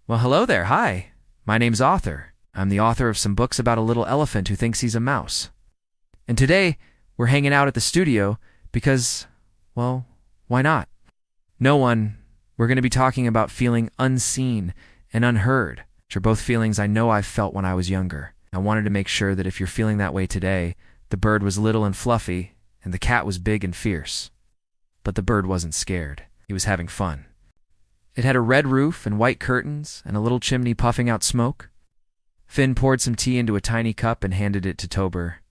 Well, hello there. Hi. My name's Arthur. I'm the author of some books about a little elephant who thinks he's a mouse. And today, we're hanging out at the studio because, well, why not? We're going to be talking about feeling unseen and unheard, which are both feelings I know I've felt when I was younger. I wanted to make sure that if you're feeling that way today, the bird was little and fluffy, and the cat was big and fierce. But the bird wasn't scared. He was having fun. It had a red roof and white curtains and a little chimney puffing out smoke. Finn poured some tea into a tiny cup and handed it to Tober.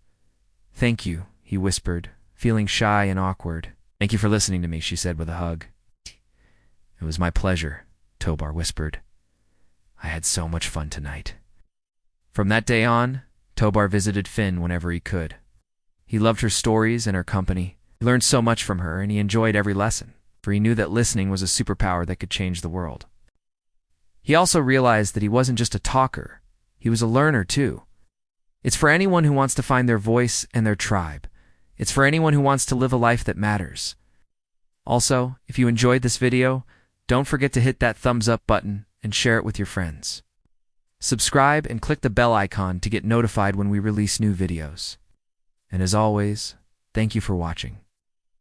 "Thank you," he whispered, feeling shy and awkward. "Thank you for listening to me," she said with a hug. "It was my pleasure," Tobar whispered. "I had so much fun tonight." From that day on, Tobar visited Finn whenever he could. He loved her stories and her company. He learned so much from her, and he enjoyed every lesson, for he knew that listening was a superpower that could change the world. He also realized that he wasn't just a talker, he was a learner too. It's for anyone who wants to find their voice and their tribe. It's for anyone who wants to live a life that matters. Also, if you enjoyed this video, don't forget to hit that thumbs up button and share it with your friends. Subscribe and click the bell icon to get notified when we release new videos. And as always, thank you for watching.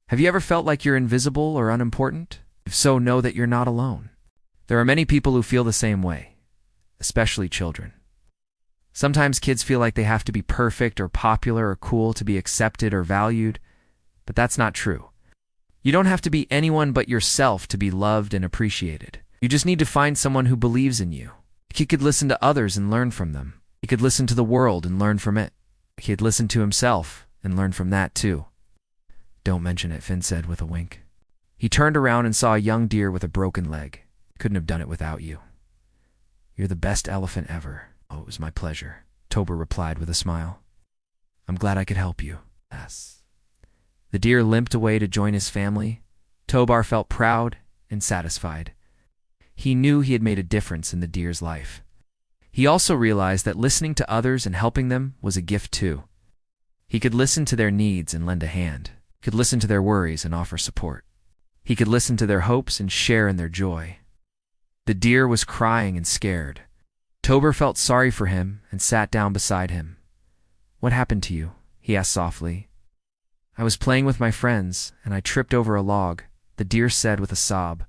Have you ever felt like you're invisible or unimportant? If so, know that you're not alone. There are many people who feel the same way, especially children. Sometimes kids feel like they have to be perfect or popular or cool to be accepted or valued, but that's not true. You don't have to be anyone but yourself to be loved and appreciated. You just need to find someone who believes in you. He could listen to others and learn from them. He could listen to the world and learn from it. He could listen to himself and learn from that too. "Don't mention it," Finn said with a wink. He turned around and saw a young deer with a broken leg. "Couldn't have done it without you. You're the best elephant ever." "Oh, it was my pleasure," Tober replied with a smile. "I'm glad I could help you." Yes. The deer limped away to join his family. Tobar felt proud and satisfied. He knew he had made a difference in the deer's life. He also realized that listening to others and helping them was a gift too. He could listen to their needs and lend a hand. He could listen to their worries and offer support. He could listen to their hopes and share in their joy. The deer was crying and scared. Tober felt sorry for him and sat down beside him. "What happened to you?" he asked softly. "I was playing with my friends, and I tripped over a log," the deer said with a sob.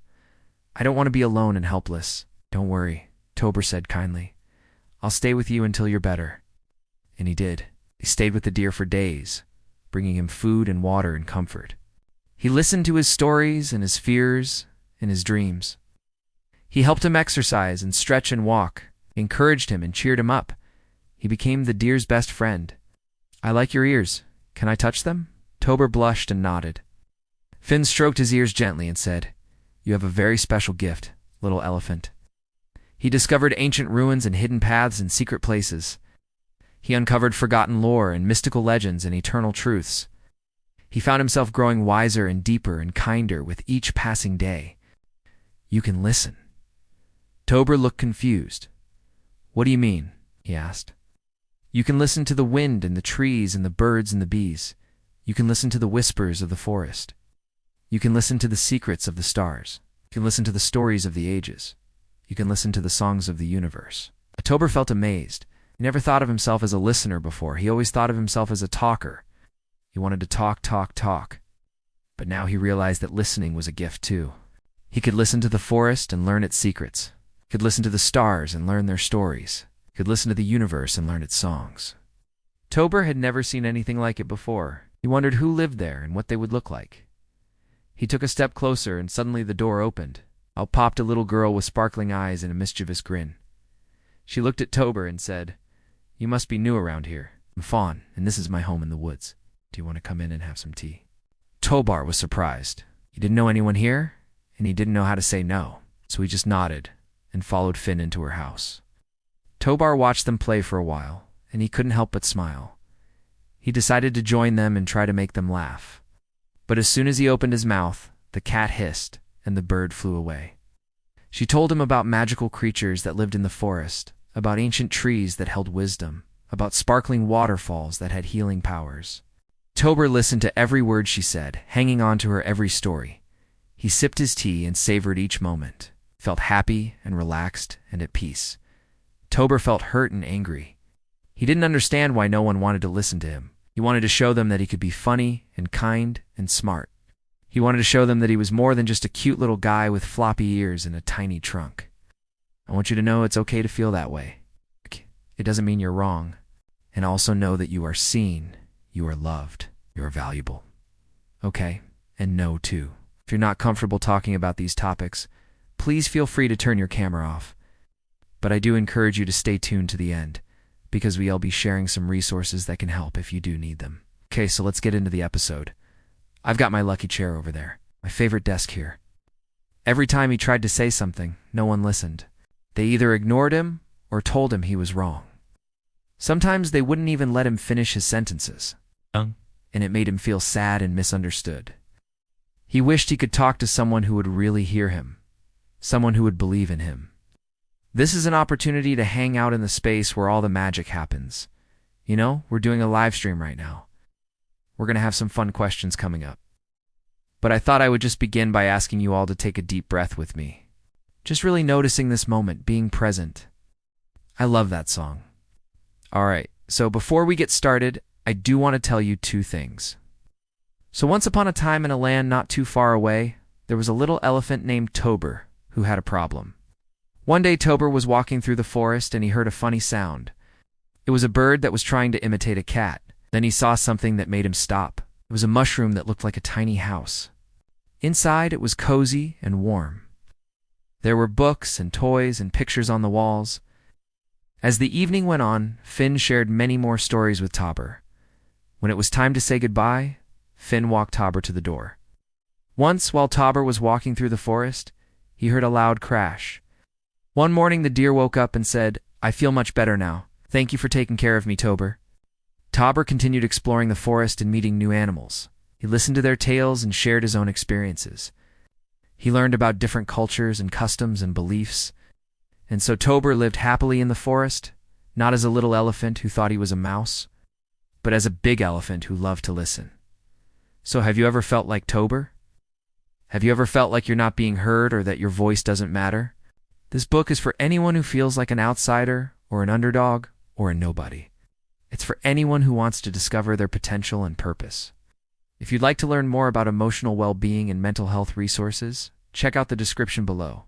"I don't want to be alone and helpless." "Don't worry," Tober said kindly. "I'll stay with you until you're better." And he did. He stayed with the deer for days, bringing him food and water and comfort. He listened to his stories and his fears and his dreams. He helped him exercise and stretch and walk, encouraged him and cheered him up. He became the deer's best friend. "I like your ears. Can I touch them?" Tober blushed and nodded. Finn stroked his ears gently and said, "You have a very special gift, little elephant." He discovered ancient ruins and hidden paths and secret places. He uncovered forgotten lore and mystical legends and eternal truths. He found himself growing wiser and deeper and kinder with each passing day. "You can listen." Tober looked confused. "What do you mean?" he asked. "You can listen to the wind and the trees and the birds and the bees. You can listen to the whispers of the forest. You can listen to the secrets of the stars. You can listen to the stories of the ages. You can listen to the songs of the universe." Tober felt amazed. He never thought of himself as a listener before. He always thought of himself as a talker. He wanted to talk. But now he realized that listening was a gift too. He could listen to the forest and learn its secrets. He could listen to the stars and learn their stories. He could listen to the universe and learn its songs. Tober had never seen anything like it before. He wondered who lived there and what they would look like. He took a step closer and suddenly the door opened. Out popped a little girl with sparkling eyes and a mischievous grin. She looked at Tober and said, "You must be new around here. I'm Fawn, and this is my home in the woods. Do you want to come in and have some tea?" Tobar was surprised. He didn't know anyone here, and he didn't know how to say no, so he just nodded and followed Finn into her house. Tobar watched them play for a while, and he couldn't help but smile. He decided to join them and try to make them laugh. But as soon as he opened his mouth, the cat hissed, and the bird flew away. She told him about magical creatures that lived in the forest, about ancient trees that held wisdom, about sparkling waterfalls that had healing powers. Tober listened to every word she said, hanging on to her every story. He sipped his tea and savored each moment. felt happy and relaxed and at peace. Tober felt hurt and angry. He didn't understand why no one wanted to listen to him. He wanted to show them that he could be funny and kind and smart. He wanted to show them that he was more than just a cute little guy with floppy ears and a tiny trunk. I want you to know it's okay to feel that way. It doesn't mean you're wrong. And also know that you are seen, you are loved, you are valuable. Okay? And no, too. If you're not comfortable talking about these topics, please feel free to turn your camera off. But I do encourage you to stay tuned to the end, because we'll be sharing some resources that can help if you do need them. Okay, so let's get into the episode. I've got my lucky chair over there, my favorite desk here. Every time he tried to say something, no one listened. They either ignored him or told him he was wrong. Sometimes they wouldn't even let him finish his sentences, and it made him feel sad and misunderstood. He wished he could talk to someone who would really hear him, someone who would believe in him. This is an opportunity to hang out in the space where all the magic happens. You know, we're doing a live stream right now. We're going to have some fun questions coming up. But I thought I would just begin by asking you all to take a deep breath with me. Just really noticing this moment, being present. I love that song. All right, so before we get started, I do want to tell you two things. So once upon a time in a land not too far away, there was a little elephant named Tober who had a problem. One day Tober was walking through the forest and he heard a funny sound. It was a bird that was trying to imitate a cat. Then he saw something that made him stop. It was a mushroom that looked like a tiny house. Inside, it was cozy and warm. There were books and toys and pictures on the walls. As the evening went on, Finn shared many more stories with Tober. When it was time to say goodbye, Finn walked Tober to the door. Once, while Tober was walking through the forest, he heard a loud crash. One morning the deer woke up and said, "I feel much better now. Thank you for taking care of me, Tober." Tober continued exploring the forest and meeting new animals. He listened to their tales and shared his own experiences. He learned about different cultures and customs and beliefs. And so Tober lived happily in the forest, not as a little elephant who thought he was a mouse, but as a big elephant who loved to listen. So have you ever felt like Tober? Have you ever felt like you're not being heard or that your voice doesn't matter? This book is for anyone who feels like an outsider or an underdog or a nobody. It's for anyone who wants to discover their potential and purpose. If you'd like to learn more about emotional well-being and mental health resources, check out the description below.